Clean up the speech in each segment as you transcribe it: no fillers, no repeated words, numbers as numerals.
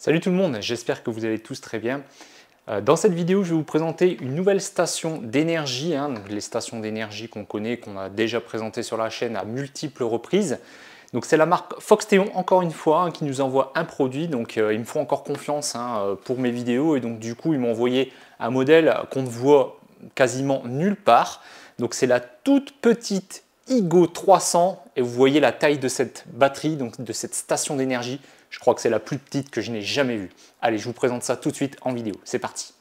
Salut tout le monde, j'espère que vous allez tous très bien. Dans cette vidéo, je vais vous présenter une nouvelle station d'énergie, donc les stations d'énergie qu'on connaît, qu'on a déjà présentées sur la chaîne à multiples reprises. Donc c'est la marque Foxteon, encore une fois, qui nous envoie un produit. Donc ils me font encore confiance pour mes vidéos, et donc du coup ils m'ont envoyé un modèle qu'on ne voit quasiment nulle part. Donc c'est la toute petite Igo 300, et vous voyez la taille de cette batterie, donc de cette station d'énergie. Je crois que c'est la plus petite que je n'ai jamais vue. Allez, je vous présente ça tout de suite en vidéo. C'est parti.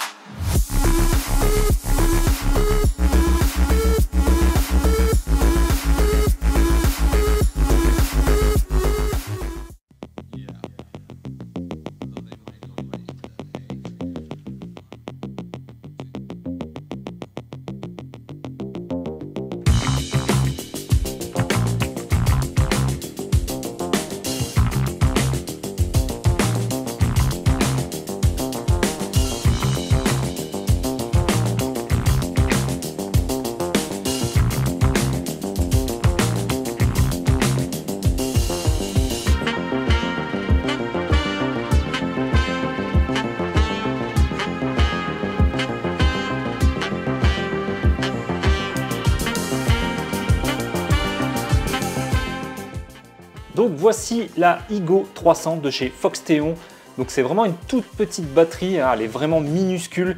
Donc voici la Igo 300 de chez Foxteon. Donc c'est vraiment une toute petite batterie, elle est vraiment minuscule.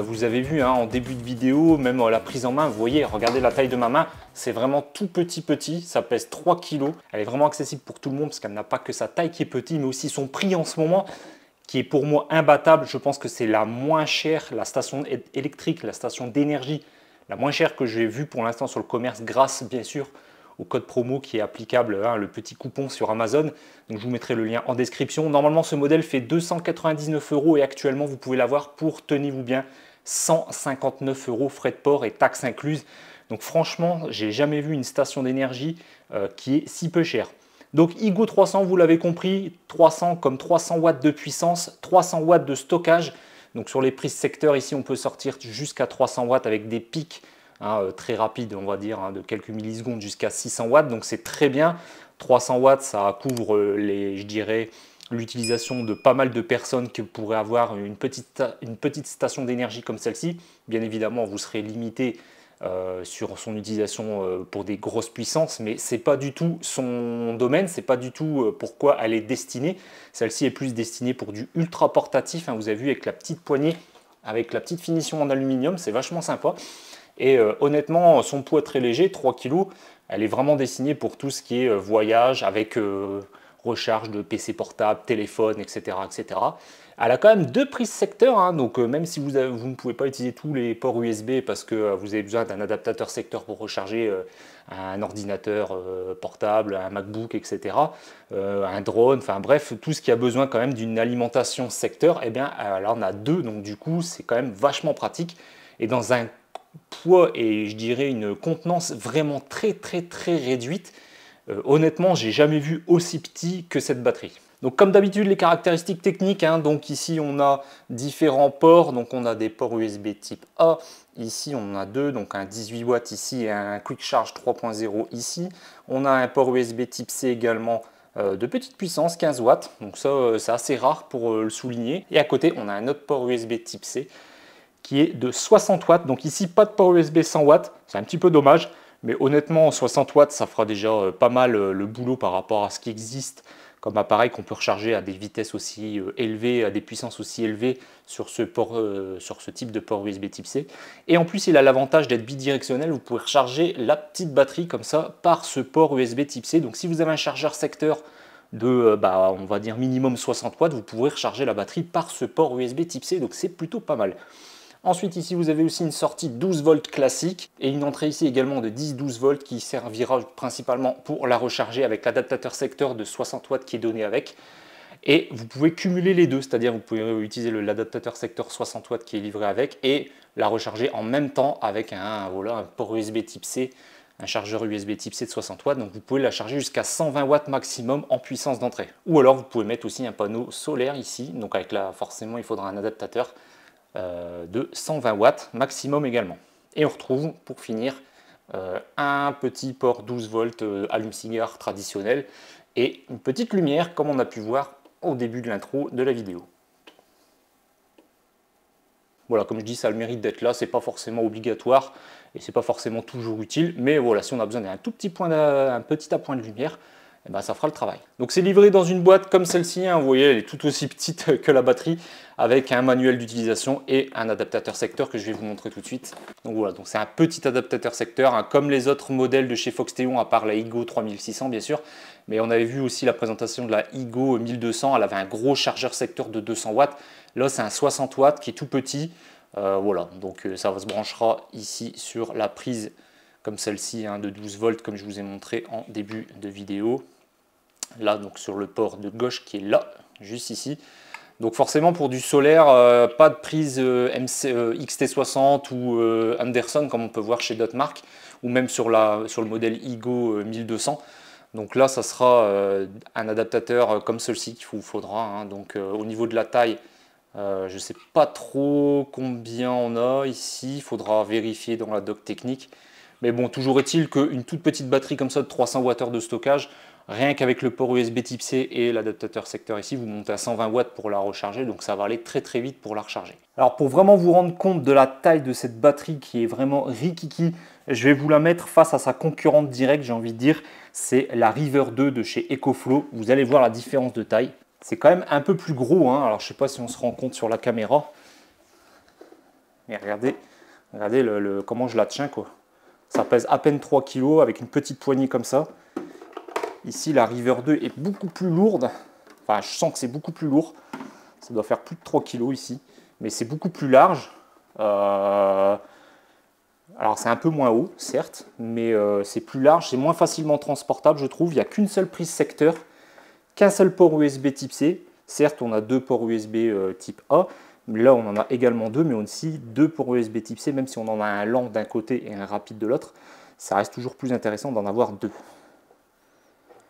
Vous avez vu en début de vidéo, même la prise en main, vous voyez, regardez la taille de ma main, c'est vraiment tout petit, ça pèse 3 kg. Elle est vraiment accessible pour tout le monde parce qu'elle n'a pas que sa taille qui est petite, mais aussi son prix en ce moment qui est pour moi imbattable. Je pense que c'est la moins chère, la station électrique, la station d'énergie la moins chère que j'ai vue pour l'instant sur le commerce, grâce bien sûr au code promo qui est applicable, le petit coupon sur Amazon. Donc je vous mettrai le lien en description. Normalement ce modèle fait 299 € et actuellement vous pouvez l'avoir pour, tenez-vous bien, 159 € frais de port et taxes incluses. Donc franchement, j'ai jamais vu une station d'énergie qui est si peu chère. Donc Igo 300, vous l'avez compris, 300 comme 300 watts de puissance, 300 watts de stockage. Donc sur les prises secteur, ici on peut sortir jusqu'à 300 watts avec des pics très rapides, on va dire, de quelques millisecondes jusqu'à 600 watts. Donc c'est très bien. 300 watts, ça couvre je dirais, l'utilisation de pas mal de personnes qui pourraient avoir une petite station d'énergie comme celle-ci. Bien évidemment, vous serez limité sur son utilisation pour des grosses puissances, mais c'est pas du tout son domaine, c'est pas du tout pourquoi elle est destinée. Celle-ci est plus destinée pour du ultra portatif, vous avez vu, avec la petite poignée, avec la petite finition en aluminium, c'est vachement sympa. Et honnêtement, son poids très léger, 3 kg, elle est vraiment destinée pour tout ce qui est voyage avec recharge de PC portable, téléphone, etc., etc. Elle a quand même deux prises secteur, donc même si vous ne pouvez pas utiliser tous les ports USB parce que vous avez besoin d'un adaptateur secteur pour recharger un ordinateur portable, un MacBook, etc., un drone, enfin bref, tout ce qui a besoin quand même d'une alimentation secteur, eh bien là on a deux, donc du coup c'est quand même vachement pratique. Et dans un poids et je dirais une contenance vraiment très réduite, honnêtement j'ai jamais vu aussi petit que cette batterie. Donc comme d'habitude, les caractéristiques techniques, donc ici on a différents ports, donc on a des ports USB type A, ici on en a deux, donc un 18 watts ici et un Quick Charge 3.0 ici. On a un port USB type C également de petite puissance, 15 watts, donc ça c'est assez rare pour le souligner. Et à côté on a un autre port USB type C qui est de 60 watts, donc ici pas de port USB 100 watts, c'est un petit peu dommage, mais honnêtement 60 watts ça fera déjà pas mal le boulot par rapport à ce qui existe comme appareil qu'on peut recharger à des vitesses aussi élevées, à des puissances aussi élevées sur ce type de port USB type C. Et en plus, il a l'avantage d'être bidirectionnel. Vous pouvez recharger la petite batterie comme ça par ce port USB type C. Donc si vous avez un chargeur secteur de, on va dire minimum 60 watts, vous pourrez recharger la batterie par ce port USB type C. Donc c'est plutôt pas mal. Ensuite, ici, vous avez aussi une sortie 12 volts classique et une entrée ici également de 10-12 volts qui servira principalement pour la recharger avec l'adaptateur secteur de 60 watts qui est donné avec. Et vous pouvez cumuler les deux, c'est-à-dire vous pouvez utiliser l'adaptateur secteur 60 watts qui est livré avec et la recharger en même temps avec un port USB type C, un chargeur USB type C de 60 watts. Donc vous pouvez la charger jusqu'à 120 watts maximum en puissance d'entrée. Ou alors vous pouvez mettre aussi un panneau solaire ici, donc avec forcément il faudra un adaptateur de 120 watts maximum également. Et on retrouve pour finir un petit port 12 volts allume-cigare traditionnel et une petite lumière comme on a pu voir au début de l'intro de la vidéo. Voilà, comme je dis, ça a le mérite d'être là, c'est pas forcément obligatoire et c'est pas forcément toujours utile, mais voilà, si on a besoin d'un tout petit point un petit appoint de lumière, eh ben, ça fera le travail. Donc c'est livré dans une boîte comme celle-ci, hein, vous voyez, elle est tout aussi petite que la batterie, avec un manuel d'utilisation et un adaptateur secteur que je vais vous montrer tout de suite. Donc voilà, donc c'est un petit adaptateur secteur, hein, comme les autres modèles de chez Foxteon, à part la Igo 3600 bien sûr, mais on avait vu aussi la présentation de la Igo 1200, elle avait un gros chargeur secteur de 200 watts, là c'est un 60 watts qui est tout petit, voilà, donc ça se branchera ici sur la prise comme celle-ci, hein, de 12 volts comme je vous ai montré en début de vidéo. Là, donc sur le port de gauche qui est là, juste ici. Donc forcément pour du solaire, pas de prise XT60 ou Anderson comme on peut voir chez Dotmark, ou même sur le modèle Igo 1200. Donc là, ça sera un adaptateur comme celui-ci qu'il vous faudra, hein. Donc au niveau de la taille, je ne sais pas trop combien on a ici, il faudra vérifier dans la doc technique. Mais bon, toujours est-il qu'une toute petite batterie comme ça de 300 Wh de stockage, rien qu'avec le port USB type C et l'adaptateur secteur ici, vous montez à 120 watts pour la recharger, donc ça va aller très très vite pour la recharger. Alors pour vraiment vous rendre compte de la taille de cette batterie qui est vraiment rikiki, je vais vous la mettre face à sa concurrente directe, j'ai envie de dire, c'est la River 2 de chez EcoFlow. Vous allez voir la différence de taille. C'est quand même un peu plus gros, hein. Alors je ne sais pas si on se rend compte sur la caméra, mais regardez comment je la tiens, quoi. Ça pèse à peine 3 kg avec une petite poignée comme ça. Ici, la River 2 est beaucoup plus lourde. Enfin, je sens que c'est beaucoup plus lourd. Ça doit faire plus de 3 kg ici. Mais c'est beaucoup plus large. Alors, c'est un peu moins haut, certes. Mais c'est plus large. C'est moins facilement transportable, je trouve. Il n'y a qu'une seule prise secteur. Qu'un seul port USB type C. Certes, on a deux ports USB type A. Là, on en a également deux, mais aussi deux ports USB type C, même si on en a un lent d'un côté et un rapide de l'autre, ça reste toujours plus intéressant d'en avoir deux.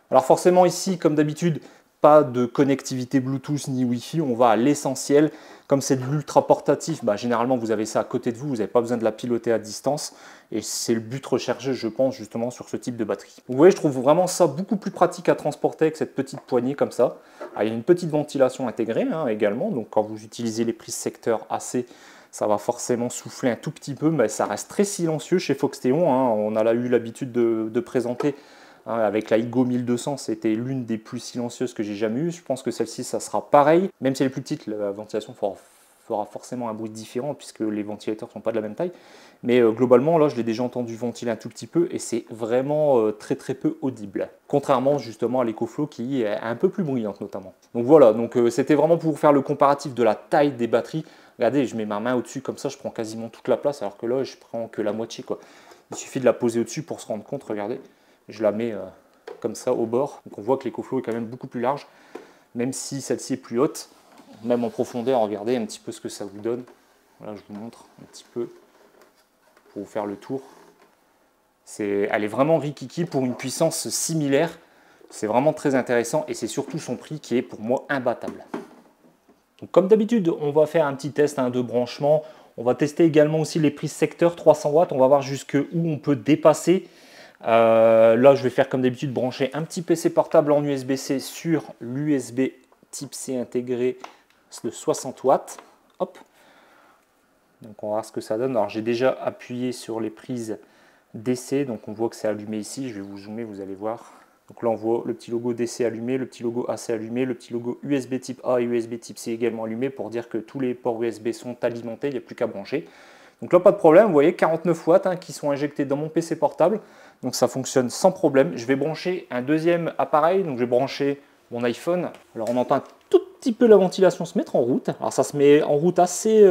Alors forcément ici, comme d'habitude, pas de connectivité Bluetooth ni Wi-Fi, on va à l'essentiel. Comme c'est de l'ultra portatif, généralement vous avez ça à côté de vous, vous n'avez pas besoin de la piloter à distance. Et c'est le but recherché, je pense, justement sur ce type de batterie. Vous voyez, je trouve vraiment ça beaucoup plus pratique à transporter avec cette petite poignée comme ça. Ah, il y a une petite ventilation intégrée, hein, également, donc quand vous utilisez les prises secteur AC, ça va forcément souffler un tout petit peu, mais ça reste très silencieux chez Foxteon, hein. On a eu l'habitude de présenter, hein, avec la Igo 1200, c'était l'une des plus silencieuses que j'ai jamais eues. Je pense que celle-ci, ça sera pareil. Même si elle est plus petite, la ventilation fera forcément un bruit différent puisque les ventilateurs ne sont pas de la même taille. Mais globalement, là, je l'ai déjà entendu ventiler un tout petit peu et c'est vraiment très très peu audible. Contrairement justement à l'EcoFlow qui est un peu plus bruyante notamment. Donc voilà, c'était vraiment pour vous faire le comparatif de la taille des batteries. Regardez, je mets ma main au-dessus comme ça, je prends quasiment toute la place alors que là, je prends que la moitié, quoi. Il suffit de la poser au-dessus pour se rendre compte, regardez. Je la mets comme ça au bord. Donc on voit que l'EcoFlow est quand même beaucoup plus large, même si celle-ci est plus haute. Même en profondeur, regardez un petit peu ce que ça vous donne. Voilà, je vous montre un petit peu pour vous faire le tour. Elle est vraiment rikiki pour une puissance similaire. C'est vraiment très intéressant et c'est surtout son prix qui est pour moi imbattable. Donc, comme d'habitude, on va faire un petit test de branchement. On va tester également aussi les prises secteur 300 watts. On va voir jusqu'où on peut dépasser. Là, je vais faire comme d'habitude brancher un petit PC portable en USB-C sur l'USB type C intégré de 60 watts. Hop. Donc on va voir ce que ça donne. Alors j'ai déjà appuyé sur les prises DC, donc on voit que c'est allumé ici. Je vais vous zoomer, vous allez voir. Donc là on voit le petit logo DC allumé, le petit logo AC allumé, le petit logo USB type A et USB type C également allumé pour dire que tous les ports USB sont alimentés, il n'y a plus qu'à brancher. Donc là pas de problème, vous voyez 49 watts qui sont injectés dans mon PC portable. Donc ça fonctionne sans problème. Je vais brancher un deuxième appareil, donc je vais brancher mon iPhone. Alors on entend un tout petit peu la ventilation se mettre en route. Alors ça se met en route assez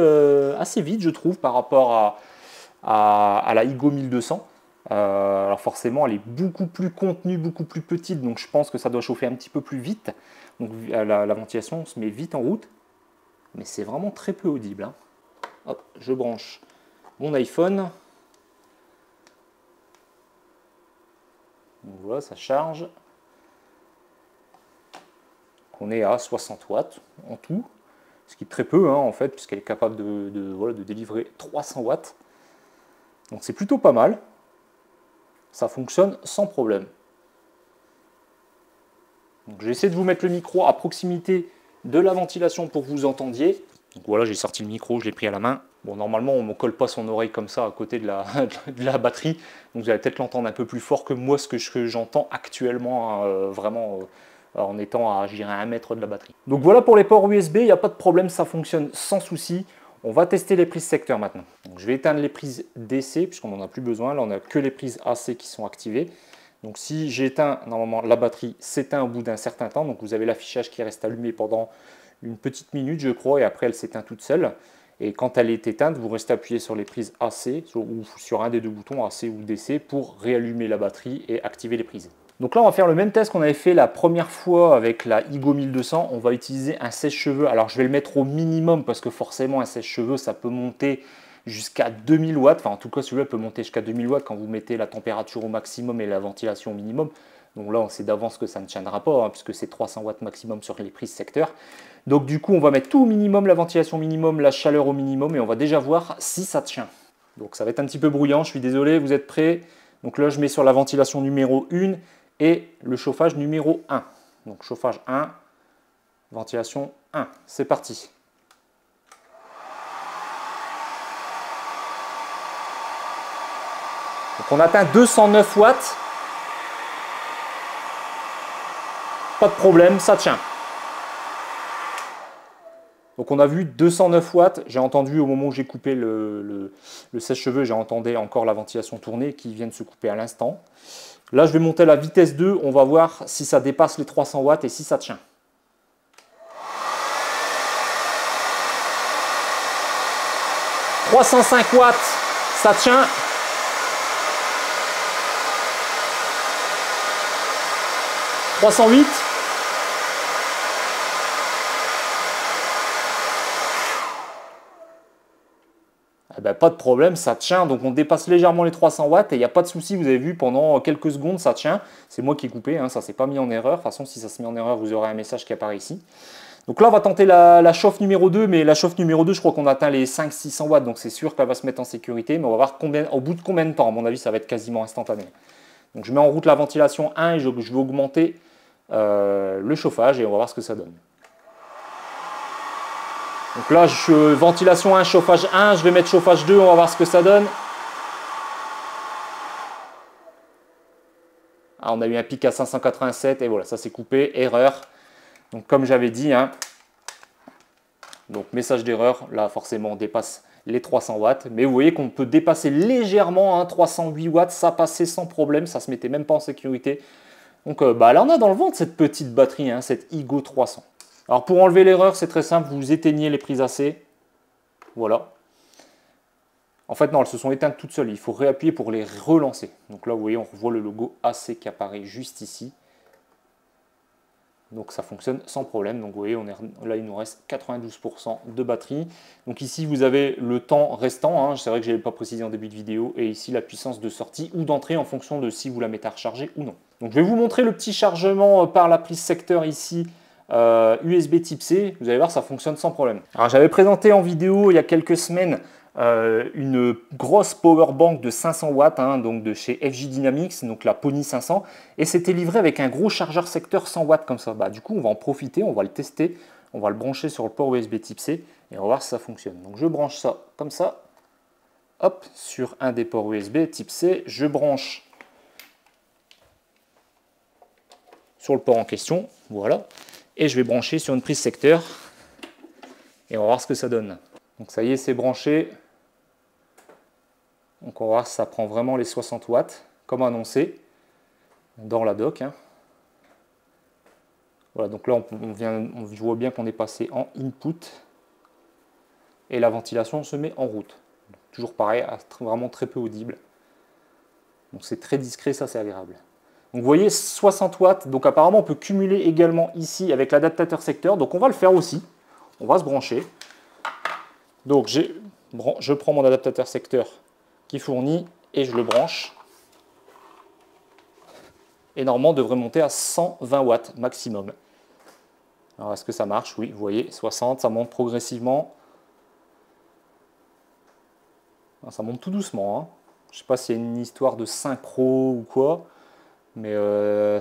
vite, je trouve, par rapport à la Igo 1200. Alors forcément, elle est beaucoup plus contenue, beaucoup plus petite, donc je pense que ça doit chauffer un petit peu plus vite. Donc la ventilation se met vite en route, mais c'est vraiment très peu audible, hein. Hop, je branche mon iPhone. Donc voilà, ça charge. On est à 60 watts en tout, ce qui est très peu, hein, en fait, puisqu'elle est capable de délivrer 300 watts. Donc c'est plutôt pas mal. Ça fonctionne sans problème. Donc, je vais essayer de vous mettre le micro à proximité de la ventilation pour que vous entendiez. Donc voilà, j'ai sorti le micro, je l'ai pris à la main. Bon, normalement, on ne me colle pas son oreille comme ça à côté de la batterie. Donc vous allez peut-être l'entendre un peu plus fort que moi, ce que j'entends actuellement, hein, vraiment en étant à, je dirais, 1 mètre de la batterie. Donc voilà pour les ports USB, il n'y a pas de problème, ça fonctionne sans souci. On va tester les prises secteur maintenant. Donc, je vais éteindre les prises DC, puisqu'on n'en a plus besoin. Là, on n'a que les prises AC qui sont activées. Donc si j'éteins, normalement, la batterie s'éteint au bout d'un certain temps. Donc vous avez l'affichage qui reste allumé pendant une petite minute, je crois, et après elle s'éteint toute seule. Et quand elle est éteinte, vous restez appuyé sur les prises AC ou sur un des deux boutons AC ou DC pour réallumer la batterie et activer les prises. Donc là, on va faire le même test qu'on avait fait la première fois avec la Igo 1200. On va utiliser un sèche-cheveux. Alors, je vais le mettre au minimum parce que forcément, un sèche-cheveux, ça peut monter jusqu'à 2000 watts. Enfin, en tout cas, celui-là peut monter jusqu'à 2000 watts quand vous mettez la température au maximum et la ventilation au minimum. Donc là, on sait d'avance que ça ne tiendra pas, hein, puisque c'est 300 watts maximum sur les prises secteur. Donc du coup, on va mettre tout au minimum, la ventilation au minimum, la chaleur au minimum, et on va déjà voir si ça tient. Donc ça va être un petit peu bruyant, je suis désolé, vous êtes prêts? Donc là, je mets sur la ventilation numéro 1 et le chauffage numéro 1. Donc chauffage 1, ventilation 1. C'est parti. Donc on atteint 209 watts. Pas de problème, ça tient. Donc on a vu 209 watts, j'ai entendu au moment où j'ai coupé le sèche-cheveux, j'ai entendu encore la ventilation tourner qui vient de se couper à l'instant. Là je vais monter la vitesse 2, on va voir si ça dépasse les 300 watts et si ça tient. « 305 watts, ça tient. 308. Eh ben, pas de problème, ça tient. Donc on dépasse légèrement les 300 watts et il n'y a pas de souci. Vous avez vu, pendant quelques secondes, ça tient. C'est moi qui ai coupé, hein, ça ne s'est pas mis en erreur. De toute façon, si ça se met en erreur, vous aurez un message qui apparaît ici. Donc là, on va tenter la chauffe numéro 2. Mais la chauffe numéro 2, je crois qu'on atteint les 500-600 watts. Donc c'est sûr qu'elle va se mettre en sécurité. Mais on va voir au bout de combien de temps. À mon avis, ça va être quasiment instantané. Donc je mets en route la ventilation 1 et je vais augmenter le chauffage et on va voir ce que ça donne. Donc là, ventilation 1, chauffage 1, je vais mettre chauffage 2, on va voir ce que ça donne. Ah, on a eu un pic à 587 et voilà, ça s'est coupé, erreur. Donc comme j'avais dit, hein, donc message d'erreur, là forcément on dépasse les 300 watts. Mais vous voyez qu'on peut dépasser légèrement, hein, 308 watts, ça passait sans problème, ça ne se mettait même pas en sécurité. Donc là on a dans le ventre cette petite batterie, hein, cette Igo 300. Alors pour enlever l'erreur, c'est très simple, vous éteignez les prises AC. Voilà. En fait, non, elles se sont éteintes toutes seules. Il faut réappuyer pour les relancer. Donc là, vous voyez, on revoit le logo AC qui apparaît juste ici. Donc ça fonctionne sans problème. Donc vous voyez, là, il nous reste 92% de batterie. Donc ici, vous avez le temps restant. Hein. C'est vrai que je n'avais pas précisé en début de vidéo. Et ici, la puissance de sortie ou d'entrée en fonction de si vous la mettez à recharger ou non. Donc je vais vous montrer le petit chargement par la prise secteur ici. USB type C, vous allez voir, ça fonctionne sans problème. Alors j'avais présenté en vidéo il y a quelques semaines une grosse power bank de 500 watts, hein, donc de chez FJ Dynamics, donc la Pony 500, et c'était livré avec un gros chargeur secteur 100 watts comme ça. Bah, du coup, on va en profiter, on va le tester, on va le brancher sur le port USB type C et on va voir si ça fonctionne. Donc je branche ça comme ça, hop, sur un des ports USB type C, je branche sur le port en question, voilà. Et je vais brancher sur une prise secteur et on va voir ce que ça donne. Donc ça y est, c'est branché. Donc on va voir si ça prend vraiment les 60 watts, comme annoncé dans la doc. Hein. Voilà, donc là on voit bien qu'on est passé en input et la ventilation se met en route. Donc, toujours pareil, vraiment très peu audible. Donc c'est très discret, ça c'est agréable. Donc vous voyez 60 watts, donc apparemment on peut cumuler également ici avec l'adaptateur secteur, donc on va le faire aussi, on va se brancher. Donc je prends mon adaptateur secteur qui fournit et je le branche. Et normalement on devrait monter à 120 watts maximum. Alors est-ce que ça marche? Oui, vous voyez 60, ça monte progressivement. Ça monte tout doucement, hein. Je ne sais pas s'il y a une histoire de synchro ou quoi. mais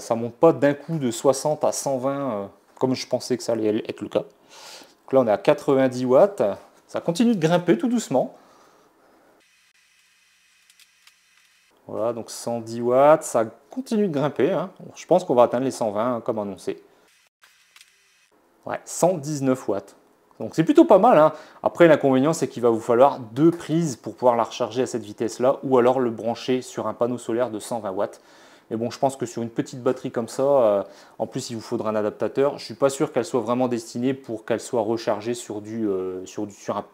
ça monte pas d'un coup de 60 à 120 comme je pensais que ça allait être le cas. Donc là on est à 90 watts, ça continue de grimper tout doucement. Voilà, donc 110 watts, ça continue de grimper, hein. Je pense qu'on va atteindre les 120 comme annoncé. Ouais, 119 watts. Donc c'est plutôt pas mal, hein. Après l'inconvénient c'est qu'il va vous falloir 2 prises pour pouvoir la recharger à cette vitesse-là, ou alors le brancher sur un panneau solaire de 120 watts. Mais bon, je pense que sur une petite batterie comme ça, en plus il vous faudra un adaptateur. Je ne suis pas sûr qu'elle soit vraiment destinée pour qu'elle soit rechargée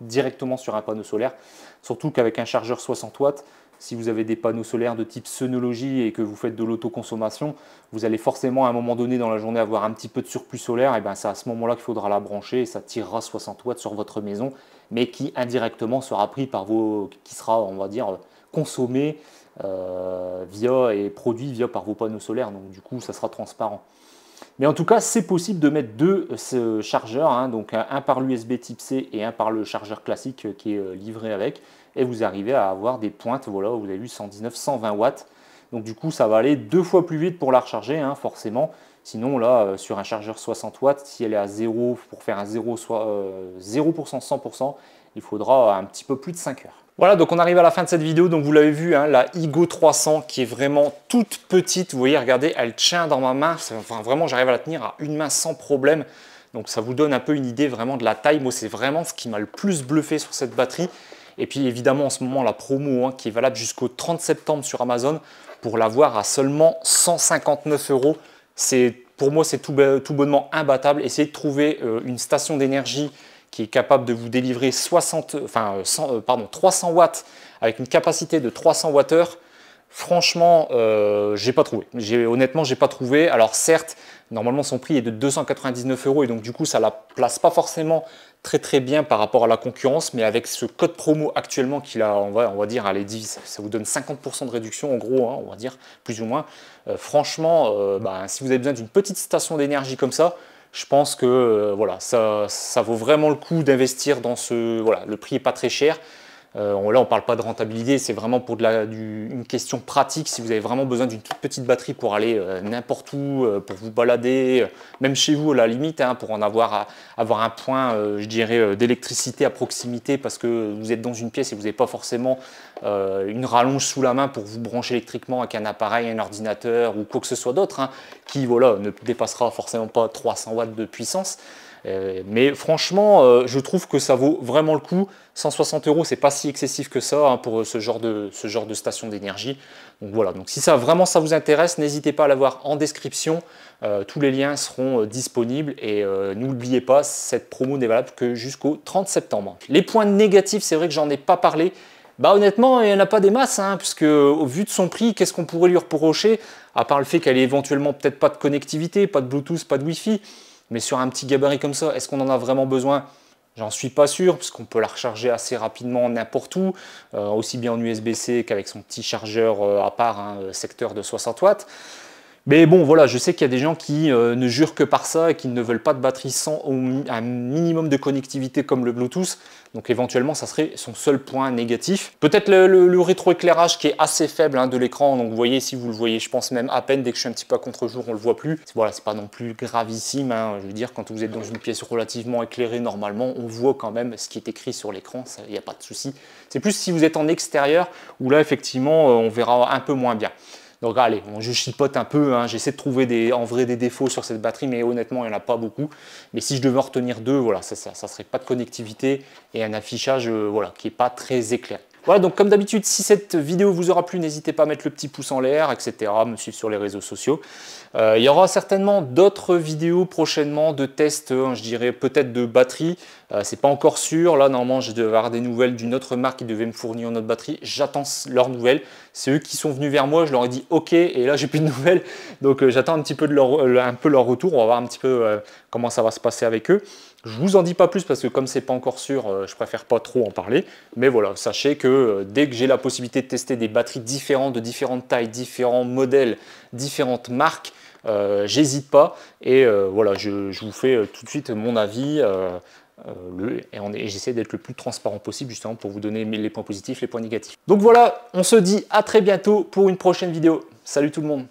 directement sur un panneau solaire. Surtout qu'avec un chargeur 60 watts, si vous avez des panneaux solaires de type Synology et que vous faites de l'autoconsommation, vous allez forcément à un moment donné dans la journée avoir un petit peu de surplus solaire. Et bien c'est à ce moment-là qu'il faudra la brancher et ça tirera 60 watts sur votre maison, mais qui indirectement sera pris par qui sera, on va dire, consommé produit par vos panneaux solaires, donc du coup ça sera transparent. Mais en tout cas c'est possible de mettre 2 chargeurs, hein, donc un par l'USB type C et un par le chargeur classique qui est livré avec, et vous arrivez à avoir des pointes, voilà, vous avez vu 119, 120 watts, donc du coup ça va aller 2 fois plus vite pour la recharger, hein, forcément. Sinon là sur un chargeur 60 watts, si elle est à 0, pour faire un 0%, 100%, il faudra un petit peu plus de 5 heures. Voilà, donc on arrive à la fin de cette vidéo. Donc vous l'avez vu, hein, la Igo 300 qui est vraiment toute petite. Vous voyez, regardez, elle tient dans ma main. Enfin, vraiment, j'arrive à la tenir à une main sans problème. Donc ça vous donne un peu une idée vraiment de la taille. Moi, c'est vraiment ce qui m'a le plus bluffé sur cette batterie. Et puis évidemment, en ce moment, la promo, hein, qui est valable jusqu'au 30 septembre sur Amazon, pour l'avoir à seulement 159 €. Pour moi, c'est tout bonnement imbattable. Essayez de trouver une station d'énergie qui est capable de vous délivrer 300 watts avec une capacité de 300 Wh. Franchement, j'ai pas trouvé. Honnêtement, j'ai pas trouvé. Alors certes, normalement son prix est de 299 € et donc du coup ça la place pas forcément très bien par rapport à la concurrence, mais avec ce code promo actuellement qu'il a, on va dire, allez, ça vous donne 50% de réduction en gros, hein, on va dire plus ou moins. Franchement, si vous avez besoin d'une petite station d'énergie comme ça, je pense que voilà, ça vaut vraiment le coup d'investir dans ce... Voilà, le prix n'est pas très cher. Là, on ne parle pas de rentabilité, c'est vraiment pour une question pratique. Si vous avez vraiment besoin d'une toute petite batterie pour aller n'importe où, pour vous balader, même chez vous à la limite, hein, pour avoir un point, je dirais, d'électricité à proximité parce que vous êtes dans une pièce et vous n'avez pas forcément une rallonge sous la main pour vous brancher électriquement avec un appareil, un ordinateur ou quoi que ce soit d'autre, hein, qui voilà, ne dépassera forcément pas 300 watts de puissance. Mais franchement, je trouve que ça vaut vraiment le coup. 160 €, c'est pas si excessif que ça, hein, pour ce genre de station d'énergie. Donc voilà, donc si ça vous intéresse, n'hésitez pas à l'avoir en description. Tous les liens seront disponibles et n'oubliez pas, cette promo n'est valable que jusqu'au 30 septembre. Les points négatifs, c'est vrai que j'en ai pas parlé. Honnêtement, il n'y en a pas des masses, hein, puisque au vu de son prix, qu'est-ce qu'on pourrait lui reprocher, à part le fait qu'elle ait éventuellement peut-être pas de connectivité, pas de Bluetooth, pas de Wi-Fi. Mais sur un petit gabarit comme ça, est-ce qu'on en a vraiment besoin? J'en suis pas sûr, puisqu'on peut la recharger assez rapidement n'importe où, aussi bien en USB-C qu'avec son petit chargeur à part, hein, secteur de 60 watts. Mais bon, voilà, je sais qu'il y a des gens qui ne jurent que par ça et qui ne veulent pas de batterie sans un minimum de connectivité comme le Bluetooth. Donc éventuellement, ça serait son seul point négatif. Peut-être le rétroéclairage qui est assez faible, hein, de l'écran. Donc vous voyez, si vous le voyez, je pense même à peine, dès que je suis un petit peu à contre-jour, on ne le voit plus. Voilà, c'est pas non plus gravissime, hein. Je veux dire, quand vous êtes dans une pièce relativement éclairée, normalement, on voit quand même ce qui est écrit sur l'écran. Il n'y a pas de souci. C'est plus si vous êtes en extérieur, où là, effectivement, on verra un peu moins bien. Donc allez, je chipote un peu, hein, j'essaie de trouver en vrai des défauts sur cette batterie, mais honnêtement, il n'y en a pas beaucoup. Mais si je devais en retenir deux, voilà, ça serait pas de connectivité et un affichage voilà, qui n'est pas très éclairé. Voilà, donc comme d'habitude, si cette vidéo vous aura plu, n'hésitez pas à mettre le petit pouce en l'air, etc., me suivre sur les réseaux sociaux. Il y aura certainement d'autres vidéos prochainement de tests, je dirais peut-être de batterie. C'est pas encore sûr. Là, normalement, je devais avoir des nouvelles d'une autre marque qui devait me fournir une autre batterie. J'attends leurs nouvelles. C'est eux qui sont venus vers moi. Je leur ai dit OK, et là, j'ai plus de nouvelles. Donc, j'attends un petit peu leur retour. On va voir un petit peu comment ça va se passer avec eux. Je vous en dis pas plus parce que comme c'est pas encore sûr, je préfère pas trop en parler. Mais voilà, sachez que dès que j'ai la possibilité de tester des batteries différentes, de différentes tailles, différents modèles, différentes marques, j'hésite pas. Et voilà, je vous fais tout de suite mon avis. Et j'essaie d'être le plus transparent possible justement pour vous donner les points positifs, les points négatifs. Donc voilà, on se dit à très bientôt pour une prochaine vidéo. Salut tout le monde!